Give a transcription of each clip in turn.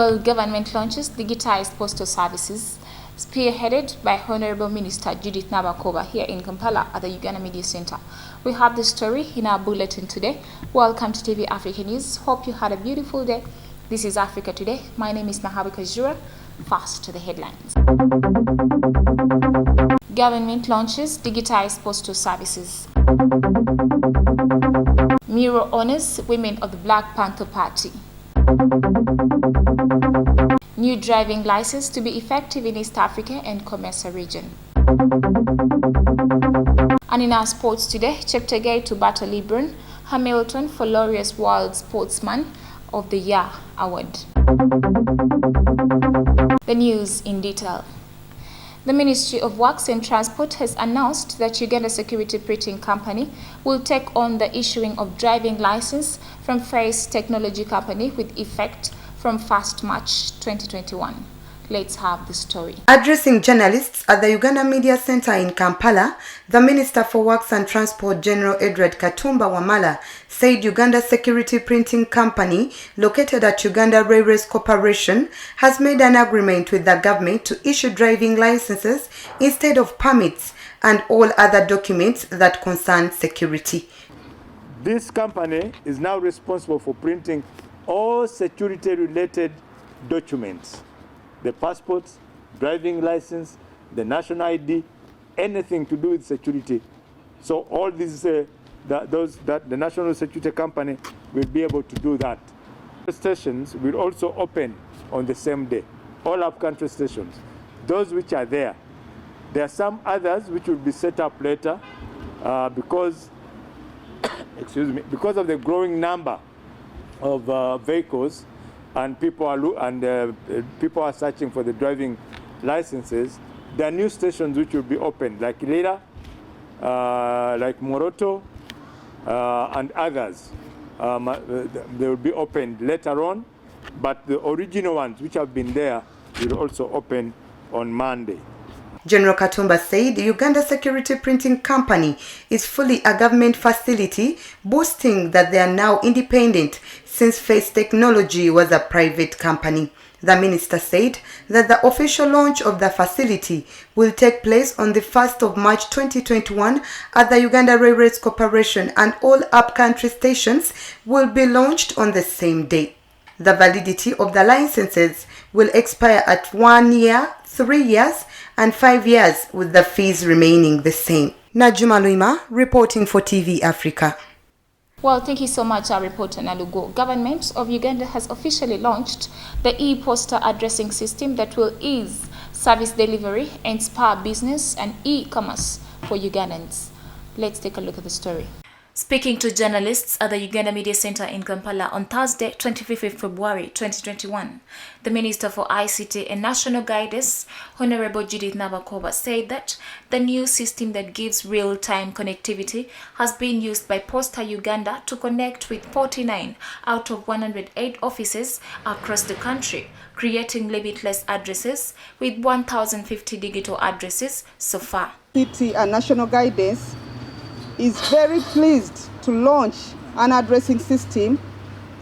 Well, government launches digitized postal services, spearheaded by Honorable Minister Judith Nabakova here in Kampala at the Uganda Media Center. We have the story in our bulletin today. Welcome to TV Africa News. Hope you had a beautiful day. This is Africa Today. My name is Nahabika Jura. Fast to the headlines. Government launches digitized postal services. Miro honors women of the Black Panther Party. New driving license to be effective in East Africa and Comesa region. And in our sports today, Cheptegei to battle LeBron Hamilton for Laureus World Sportsman of the Year Award. The news in detail. The Ministry of Works and Transport has announced that Uganda Security Printing Company will take on the issuing of driving license from Face Technology Company with effect from 1st March 2021. Let's have the story. Addressing journalists at the Uganda Media Center in Kampala, the Minister for Works and Transport General Edward Katumba Wamala said Uganda Security Printing Company, located at Uganda Railways Corporation, has made an agreement with the government to issue driving licenses instead of permits and all other documents that concern security. This company is now responsible for printing all security-related documents. The passports, driving license, the national ID, anything to do with security. So all these, the National Security Company will be able to do that. The stations will also open on the same day, all up-country stations, those which are there. There are some others which will be set up later because, because of the growing number of vehicles, and people are searching for the driving licenses. There are new stations which will be opened, like Lira, like Moroto, and others. They will be opened later on, but the original ones which have been there will also open on Monday. General Katumba said the Uganda Security Printing Company is fully a government facility, boasting that they are now independent since Face Technology was a private company. The minister said that the official launch of the facility will take place on the 1st of March 2021 at the Uganda Railways Corporation, and all up-country stations will be launched on the same day. The validity of the licenses will expire at 1 year, 3 years, and 5 years, with the fees remaining the same. Najuma Luima reporting for TV Africa. Well, thank you so much, our reporter Nalugo. Government of Uganda has officially launched the e-poster addressing system that will ease service delivery and spur business and e-commerce for Ugandans. Let's take a look at the story. Speaking to journalists at the Uganda Media Center in Kampala on Thursday, 25th February 2021, the Minister for ICT and National Guidance, Honorable Judith Nabakova, said that the new system that gives real-time connectivity has been used by Posta Uganda to connect with 49 out of 108 offices across the country, creating limitless addresses with 1,050 digital addresses so far. ICT and National Guidance is very pleased to launch an addressing system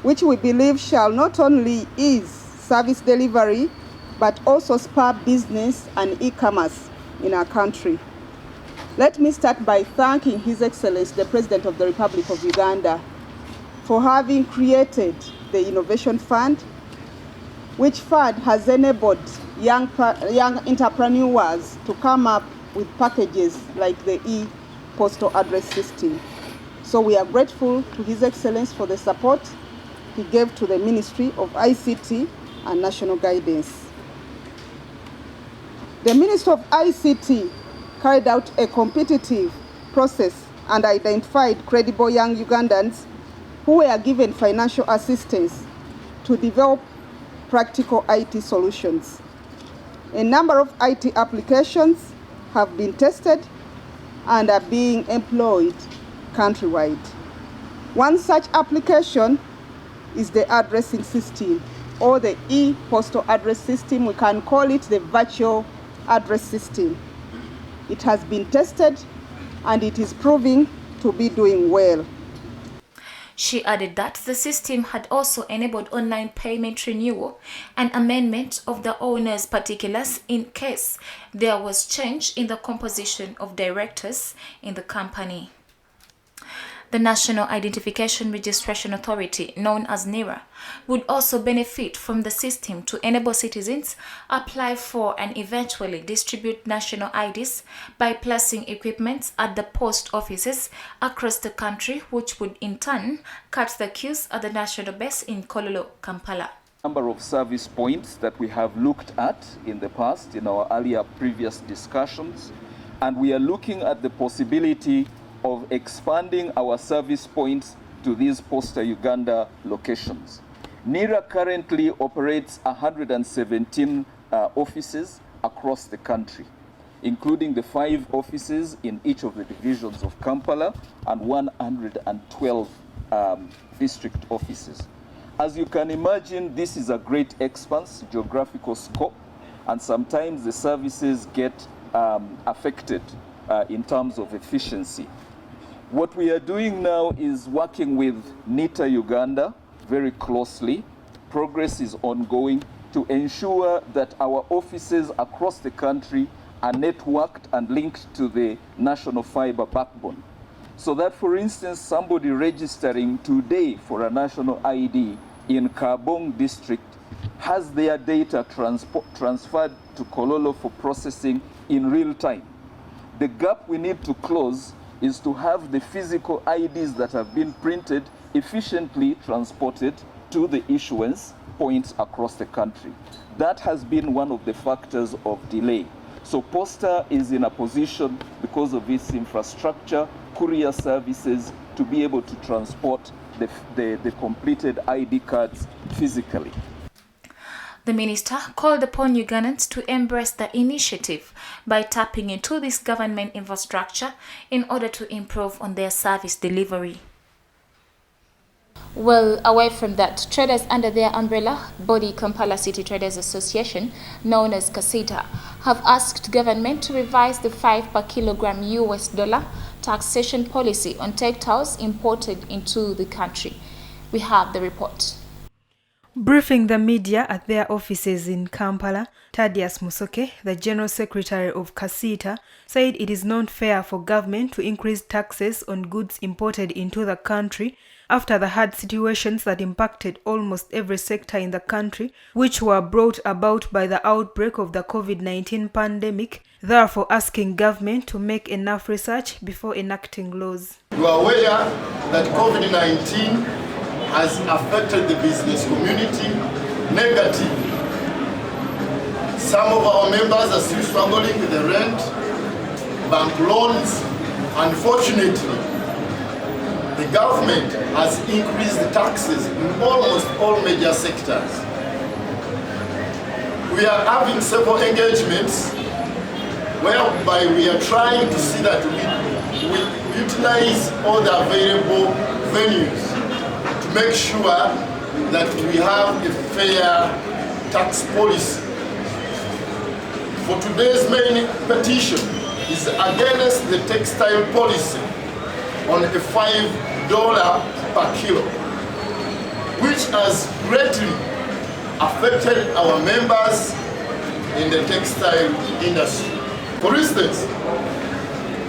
which we believe shall not only ease service delivery but also spur business and e-commerce in our country. Let me start by thanking His Excellency the President of the Republic of Uganda for having created the Innovation Fund, which fund has enabled young entrepreneurs to come up with packages like the e-postal address system. So we are grateful to His Excellency for the support he gave to the Ministry of ICT and National Guidance. The Ministry of ICT carried out a competitive process and identified credible young Ugandans who were given financial assistance to develop practical IT solutions. A number of IT applications have been tested and are being employed countrywide. One such application is the addressing system, or the e-postal address system. We can call it the virtual address system. It has been tested and it is proving to be doing well. She added that the system had also enabled online payment renewal and amendment of the owner's particulars in case there was change in the composition of directors in the company. The National Identification Registration Authority, known as NIRA, would also benefit from the system to enable citizens apply for and eventually distribute national IDs by placing equipment at the post offices across the country, which would in turn cut the queues at the national base in Kololo, Kampala. Number of service points that we have looked at in the past in our previous discussions, and we are looking at the possibility of expanding our service points to these Posta Uganda locations. NIRA currently operates 117 offices across the country, including the 5 offices in each of the divisions of Kampala and 112 district offices. As you can imagine, this is a great expanse, geographical scope, and sometimes the services get affected in terms of efficiency. What we are doing now is working with NITA Uganda very closely. Progress is ongoing to ensure that our offices across the country are networked and linked to the national fiber backbone. So that, for instance, somebody registering today for a national ID in Kabong district has their data transferred to Kololo for processing in real time. The gap we need to close is to have the physical IDs that have been printed efficiently transported to the issuance points across the country. That has been one of the factors of delay. So Posta is in a position, because of its infrastructure, courier services, to be able to transport the completed ID cards physically. The minister called upon Ugandans to embrace the initiative by tapping into this government infrastructure in order to improve on their service delivery. Well, away from that, traders under their umbrella body, Kampala City Traders Association, known as CACITA, have asked government to revise the 5 per kilogram US dollar taxation policy on textiles imported into the country. We have the report. Briefing the media at their offices in Kampala, Thaddeus Musoke, the General Secretary of CACITA, said it is not fair for government to increase taxes on goods imported into the country after the hard situations that impacted almost every sector in the country, which were brought about by the outbreak of the COVID-19 pandemic, therefore asking government to make enough research before enacting laws. You are aware that COVID-19 has affected the business community negatively. Some of our members are still struggling with the rent, bank loans. Unfortunately, the government has increased the taxes in almost all major sectors. We are having several engagements whereby we are trying to see that we utilize all the available venues to make sure that we have a fair tax policy. For today's main petition is against the textile policy on a $5 per kilo, which has greatly affected our members in the textile industry. For instance,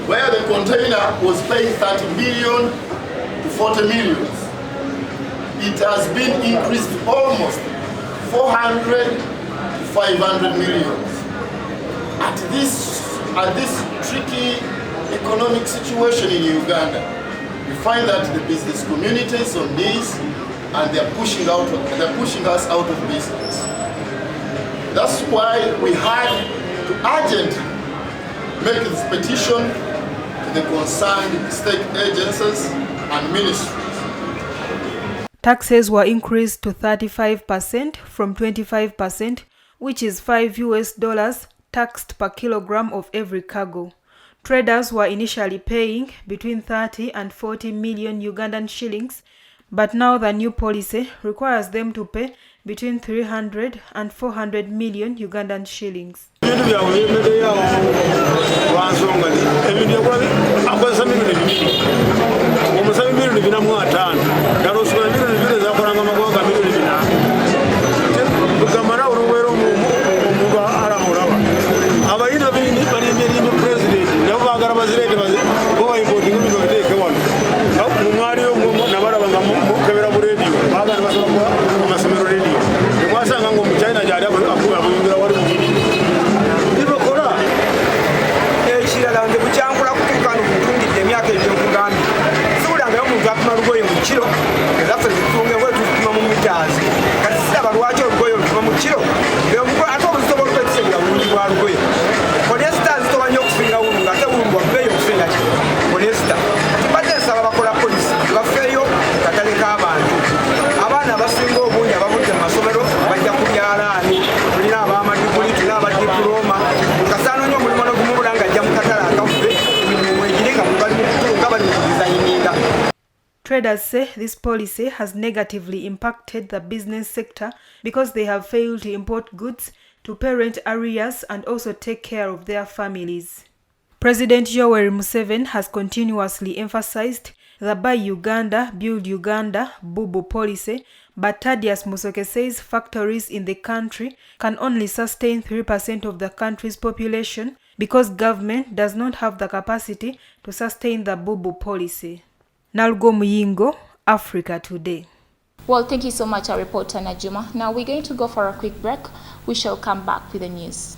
where the container was paying 30 million to 40 million, it has been increased to almost 400 to 500 million. At this tricky economic situation in Uganda, we find that the business community is on this, and they're pushing us out of business. That's why we had to urgently make this petition to the concerned state agencies and ministries. Taxes were increased to 35% from 25%, which is $5 taxed per kilogram of every cargo. Traders were initially paying between 30 and 40 million Ugandan shillings, but now the new policy requires them to pay between 300 and 400 million Ugandan shillings. milioni 4,5 nalosula milioni 2 zakolanga amagwanga milioni 4 tugamana olubwera omuntu alamulaba abayina balimyelimye president nabo bagala bazirete bobayimpotinga bino biteeke wano mumwaliyo nabalaba nga mukebera mu rediyo bagala basobola amasomero rediyo temwasanga nga omuchina gyali abuyingira wali mubiri nibakola ekirala nze bukyangula kutuuka no kutungidde emyaka egy'okugambye sibulangayo omuntu apima lugoye mu kiro ezaffe zitunge bwe tupima mu mitaazi kati siraba lwaki olugoye olupima mu kiro ate obuzito bwolukwetiseera bulungi bwa lugoye polyesta zitoba nnyo okusinga wulu nga ate wulu bwa bbeeyi okusinga ki polyesta tubadde nsaba bakola polisi bafeeyo ku katale k'abantu abaana abasinga obungi abavudde mu masomero bajja ku byalaani tulina ab'amadiguli tulina abadipuloma kasaano nnyo omulimu nogumubula nga ajja mu katale akaffe emirimu egiri nga bali mu kutunga bali mu kudizayininga. Traders say this policy has negatively impacted the business sector because they have failed to import goods, to pay rent arrears and also take care of their families. President Yoweri Museveni has continuously emphasized the Buy Uganda, Build Uganda, Bubu policy, but Thaddeus Musoke says factories in the country can only sustain 3% of the country's population because government does not have the capacity to sustain the Bubu policy. Nalgo Muyingo, Africa Today. Well, thank you so much, our reporter Najuma. Now we're going to go for a quick break. We shall come back with the news.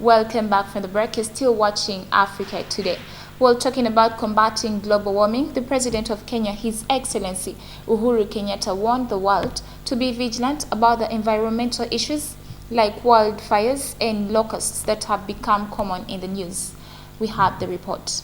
Welcome back from the break. You're still watching Africa Today. While talking about combating global warming, the President of Kenya, His Excellency Uhuru Kenyatta, warned the world to be vigilant about the environmental issues like wildfires and locusts that have become common in the news. We have the report.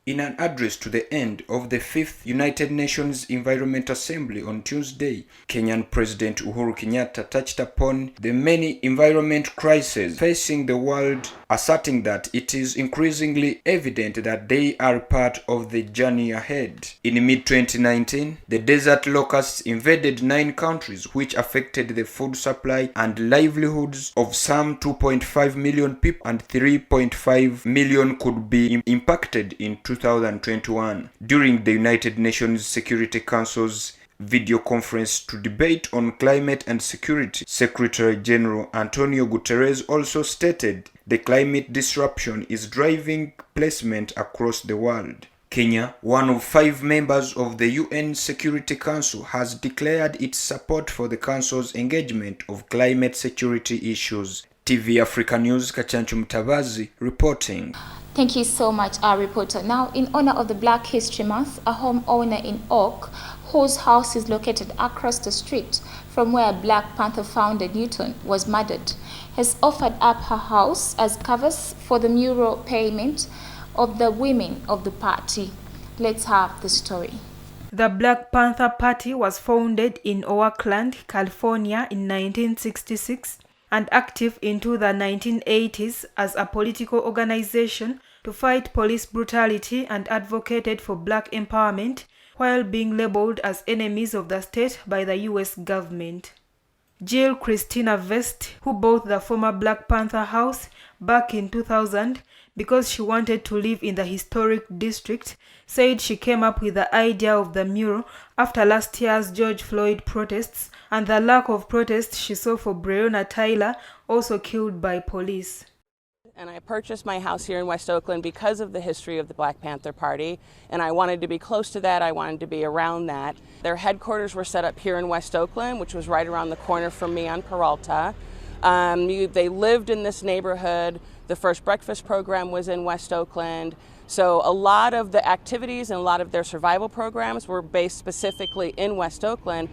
In an address to the end of the 5th United Nations Environment Assembly on Tuesday, Kenyan President Uhuru Kenyatta touched upon the many environment crises facing the world, asserting that it is increasingly evident that they are part of the journey ahead. In mid-2019, the desert locusts invaded 9 countries, which affected the food supply and livelihoods of some 2.5 million people, and 3.5 million could be impacted in 2021. During the United Nations Security Council's video conference to debate on climate and security, Secretary General Antonio Guterres also stated the climate disruption is driving placement across the world. Kenya, one of 5 members of the UN Security Council, has declared its support for the Council's engagement of climate security issues. TV Africa News, Kachanchu Mtabazi reporting. Thank you so much, our reporter. Now, in honor of the Black History Month, a homeowner in Oak, whose house is located across the street from where Black Panther founder Newton was murdered, has offered up her house as covers for the mural payment of the women of the party. Let's have the story. The Black Panther Party was founded in Oakland, California in 1966 and active into the 1980s as a political organization to fight police brutality and advocated for black empowerment while being labeled as enemies of the state by the US government. Jill Christina Vest, who bought the former Black Panther house back in 2000 because she wanted to live in the historic district, said she came up with the idea of the mural after last year's George Floyd protests and the lack of protest she saw for Breonna Taylor, also killed by police. And I purchased my house here in West Oakland because of the history of the Black Panther Party, and I wanted to be close to that, I wanted to be around that. Their headquarters were set up here in West Oakland, which was right around the corner from me on Peralta. They lived in this neighborhood. The first breakfast program was in West Oakland. So a lot of the activities and a lot of their survival programs were based specifically in West Oakland.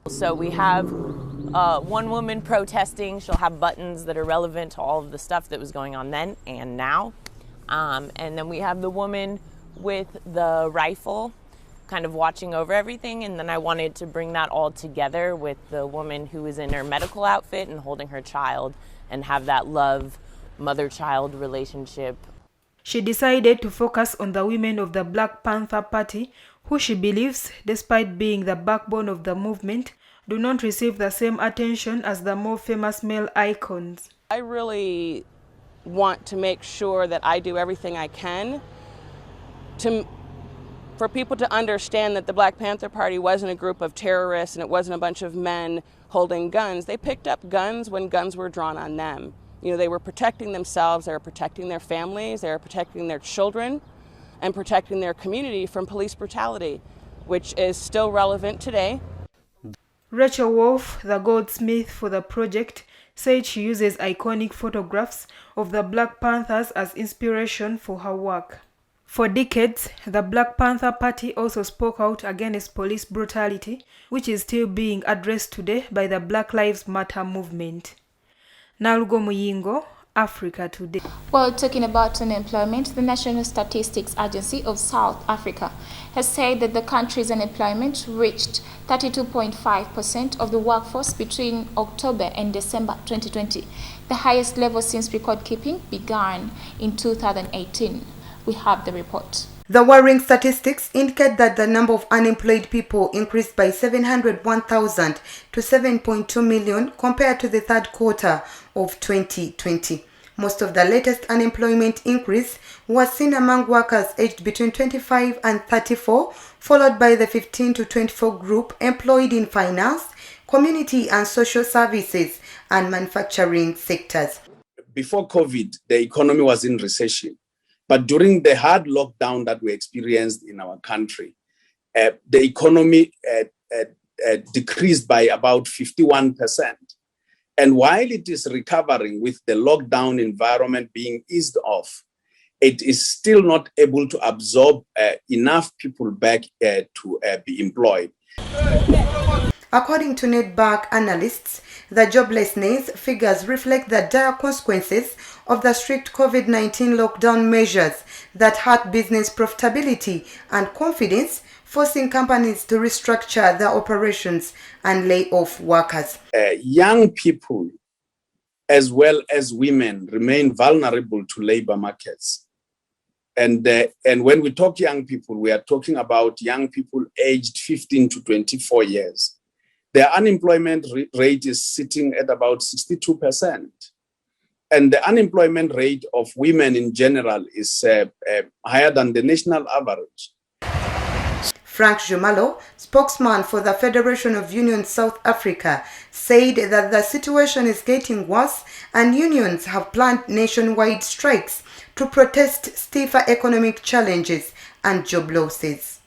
So we have one woman protesting. She'll have buttons that are relevant to all of the stuff that was going on then and now. And then we have the woman with the rifle kind of watching over everything, and then I wanted to bring that all together with the woman who is in her medical outfit and holding her child and have that love mother-child relationship. She decided to focus on the women of the Black Panther Party, who she believes, despite being the backbone of the movement, do not receive the same attention as the more famous male icons. I really want to make sure that I do everything I can for people to understand that the Black Panther Party wasn't a group of terrorists and it wasn't a bunch of men holding guns. They picked up guns when guns were drawn on them. You know, they were protecting themselves, they were protecting their families, they were protecting their children, and protecting their community from police brutality, which is still relevant today. Rachel Wolf, the goldsmith for the project, said she uses iconic photographs of the Black Panthers as inspiration for her work. For decades, the Black Panther Party also spoke out against police brutality, which is still being addressed today by the Black Lives Matter movement. Nalgo Muyingo, Africa Today. Well, talking about unemployment, the National Statistics Agency of South Africa has said that the country's unemployment reached 32.5% of the workforce between October and December 2020, the highest level since record keeping began in 2018. We have the report. The worrying statistics indicate that the number of unemployed people increased by 701,000 to 7.2 million compared to the third quarter of 2020. Most of the latest unemployment increase was seen among workers aged between 25 and 34, followed by the 15 to 24 group employed in finance, community and social services, and manufacturing sectors. Before COVID, the economy was in recession. But during the hard lockdown that we experienced in our country, the economy decreased by about 51%. And while it is recovering with the lockdown environment being eased off, it is still not able to absorb enough people back to be employed. According to Nedbank analysts, the joblessness figures reflect the dire consequences of the strict COVID-19 lockdown measures that hurt business profitability and confidence, forcing companies to restructure their operations and lay off workers. Young people, as well as women, remain vulnerable to labor markets. And when we talk young people, we are talking about young people aged 15 to 24 years. Their unemployment rate is sitting at about 62%. And the unemployment rate of women in general is higher than the national average. Frank Jumalo, spokesman for the Federation of Unions South Africa, said that the situation is getting worse and unions have planned nationwide strikes to protest stiffer economic challenges and job losses.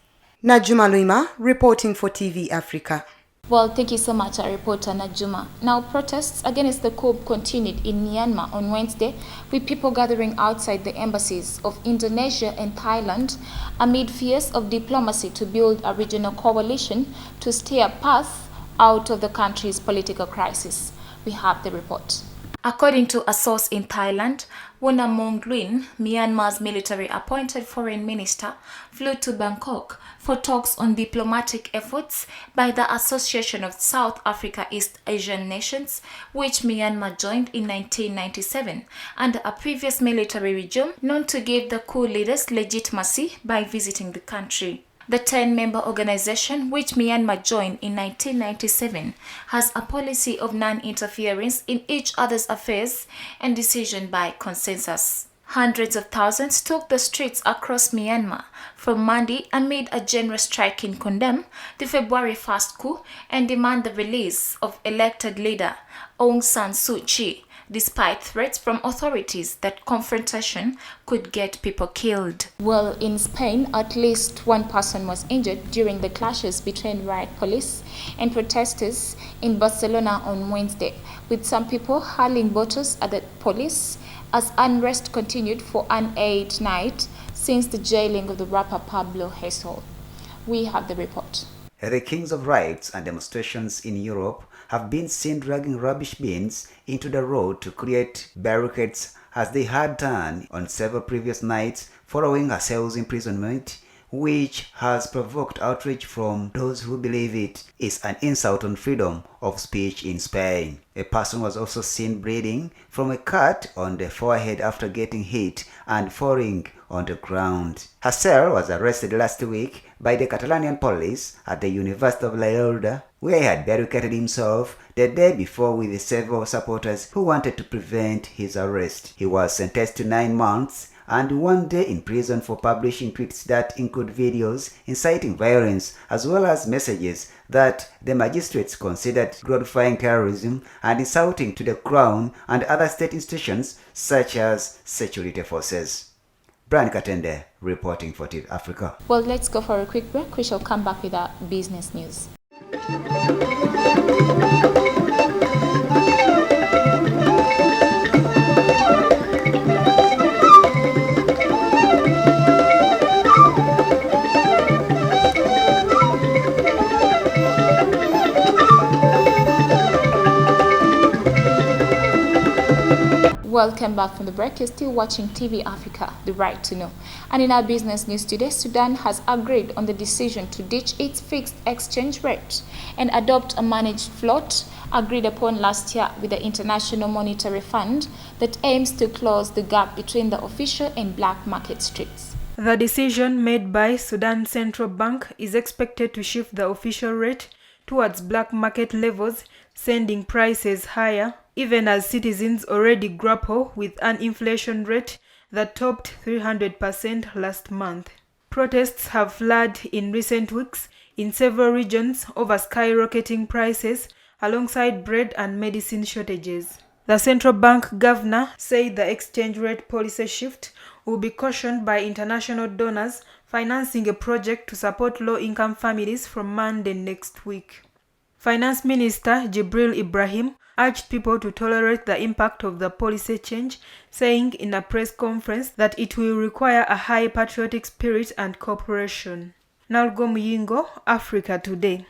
Najuma Luima, reporting for TV Africa. Well, thank you so much, our reporter Najuma. Now, protests against the coup continued in Myanmar on Wednesday, with people gathering outside the embassies of Indonesia and Thailand amid fears of diplomacy to build a regional coalition to steer a path out of the country's political crisis. We have the report. According to a source in Thailand, Wonamongluin, Myanmar's military-appointed foreign minister, flew to Bangkok for talks on diplomatic efforts by the Association of South Africa East Asian Nations, which Myanmar joined in 1997, under a previous military regime known to give the coup leaders legitimacy by visiting the country. The 10-member organization, which Myanmar joined in 1997, has a policy of non-interference in each other's affairs and decision by consensus. Hundreds of thousands took the streets across Myanmar from Monday amid a general strike in condemn the February 1st coup and demand the release of elected leader Aung San Suu Kyi, despite threats from authorities that confrontation could get people killed. Well, in Spain, at least one person was injured during the clashes between riot police and protesters in Barcelona on Wednesday, with some people hurling bottles at the police as unrest continued for an 8th night since the jailing of the rapper Pablo Hasél. We have the report. The kings of riots and demonstrations in Europe have been seen dragging rubbish bins into the road to create barricades, as they had done on several previous nights following Hasel's imprisonment, which has provoked outrage from those who believe it is an insult on freedom of speech in Spain. A person was also seen bleeding from a cut on the forehead after getting hit and falling on the ground. Hasél was arrested last week by the Catalanian police at the University of Lleida, where he had barricaded himself the day before with several supporters who wanted to prevent his arrest. He was sentenced to 9 months and 1 day in prison for publishing tweets that include videos inciting violence as well as messages that the magistrates considered glorifying terrorism and insulting to the crown and other state institutions such as security forces. Brian Katende reporting for TV Africa. Well, let's go for a quick break. We shall come back with our business news. Welcome back from the break. You're still watching TV Africa, the right to know. And in our business news today, Sudan has agreed on the decision to ditch its fixed exchange rate and adopt a managed float agreed upon last year with the International Monetary Fund that aims to close the gap between the official and black market streets. The decision made by Sudan Central Bank is expected to shift the official rate towards black market levels, sending prices higher, even as citizens already grapple with an inflation rate that topped 300% last month. Protests have flared in recent weeks in several regions over skyrocketing prices alongside bread and medicine shortages. The central bank governor said the exchange rate policy shift will be cautioned by international donors financing a project to support low-income families from Monday next week. Finance Minister Jibril Ibrahim urged people to tolerate the impact of the policy change, saying in a press conference that it will require a high patriotic spirit and cooperation. Nalgo Muyingo, Africa Today.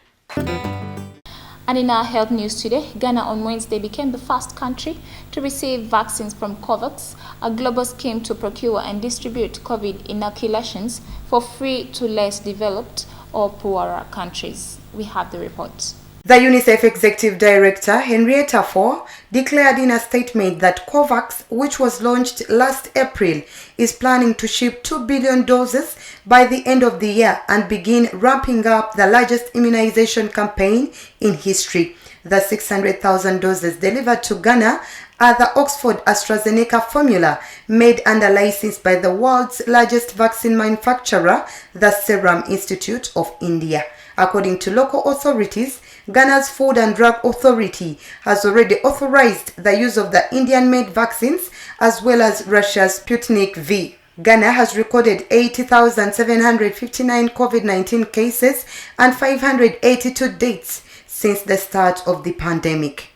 And in our health news today, Ghana on Wednesday became the first country to receive vaccines from COVAX, a global scheme to procure and distribute COVID inoculations for free to less developed or poorer countries. We have the report. The UNICEF Executive Director, Henrietta Fore, declared in a statement that COVAX, which was launched last April, is planning to ship 2 billion doses by the end of the year and begin ramping up the largest immunization campaign in history. The 600,000 doses delivered to Ghana are the Oxford AstraZeneca formula made under license by the world's largest vaccine manufacturer, the Serum Institute of India. According to local authorities, Ghana's Food and Drug Authority has already authorized the use of the Indian-made vaccines as well as Russia's Sputnik V. Ghana has recorded 80,759 COVID-19 cases and 582 deaths since the start of the pandemic.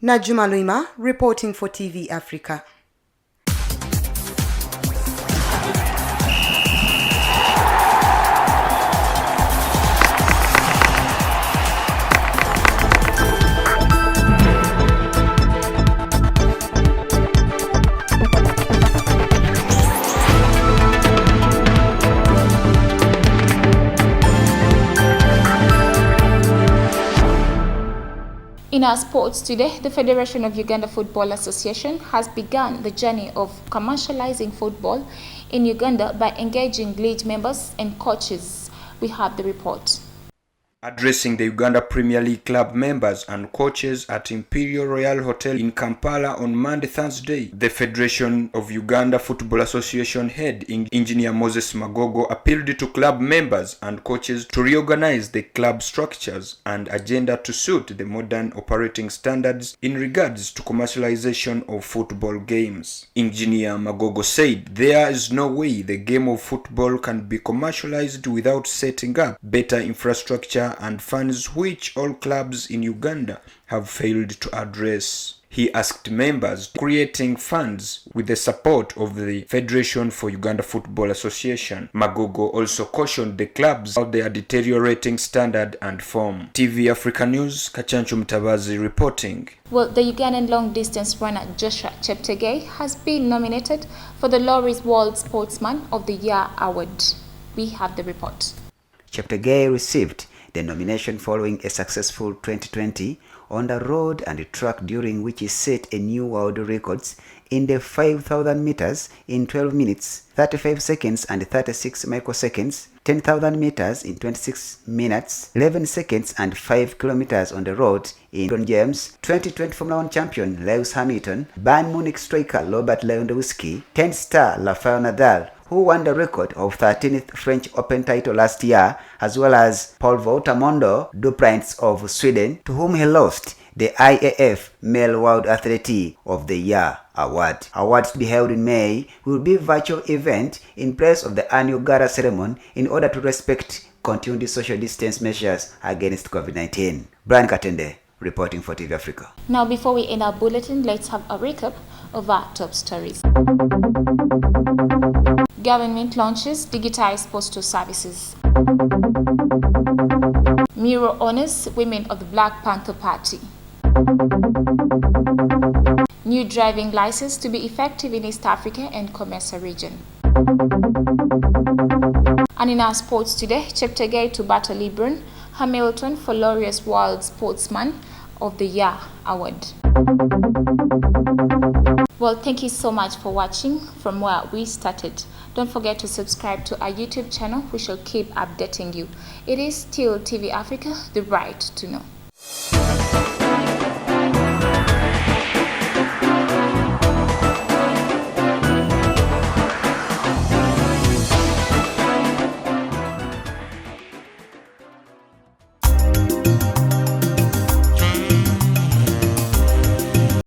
Najuma Luima reporting for TV Africa. In our sports today, the Federation of Uganda Football Association has begun the journey of commercializing football in Uganda by engaging league members and coaches. We have the report. Addressing the Uganda Premier League club members and coaches at Imperial Royal Hotel in Kampala on Monday, Thursday, the Federation of Uganda Football Association head Engineer Moses Magogo appealed to club members and coaches to reorganize the club structures and agenda to suit the modern operating standards in regards to commercialization of football games. Engineer Magogo said there is no way the game of football can be commercialized without setting up better infrastructure and funds which all clubs in Uganda have failed to address. He asked members creating funds with the support of the Federation for Uganda Football Association. Magogo also cautioned the clubs about their deteriorating standard and form. TV Africa News, Kachanchu Mtabazi reporting. Well, the Ugandan long-distance runner Joshua Cheptegei has been nominated for the Laureus World Sportsman of the Year Award. We We have the report. Cheptegei received the nomination following a successful 2020 on the road and the track, during which he set a new world records in the 5,000 meters in 12 minutes, 35 seconds and 36 microseconds, 10,000 meters in 26 minutes, 11 seconds and 5 kilometers on the road in LeBron James, 2020 Formula 1 champion Lewis Hamilton, Bayern Munich striker Robert Lewandowski, 10-star Rafael Nadal, who won the record of 13th French Open title last year, as well as Paul Voltamondo Duplantis of Sweden, to whom he lost the IAF Male World Athlete of the Year award. Awards to be held in May will be a virtual event in place of the annual gala ceremony in order to respect continued social distance measures against COVID-19. Brian Katende, reporting for TV Africa. Now, before we end our bulletin, let's have a recap of our top stories. Government launches digitized postal services. Miro honors women of the Black Panther Party. New driving license to be effective in East Africa and COMESA region. And in our sports today, Cheptegei to battle LeBron Hamilton for Laureus World Sportsman of the Year award. Well, thank you so much for watching from where we started. Don't forget to subscribe to our YouTube channel. We shall keep updating you. It is still TV Africa, the right to know.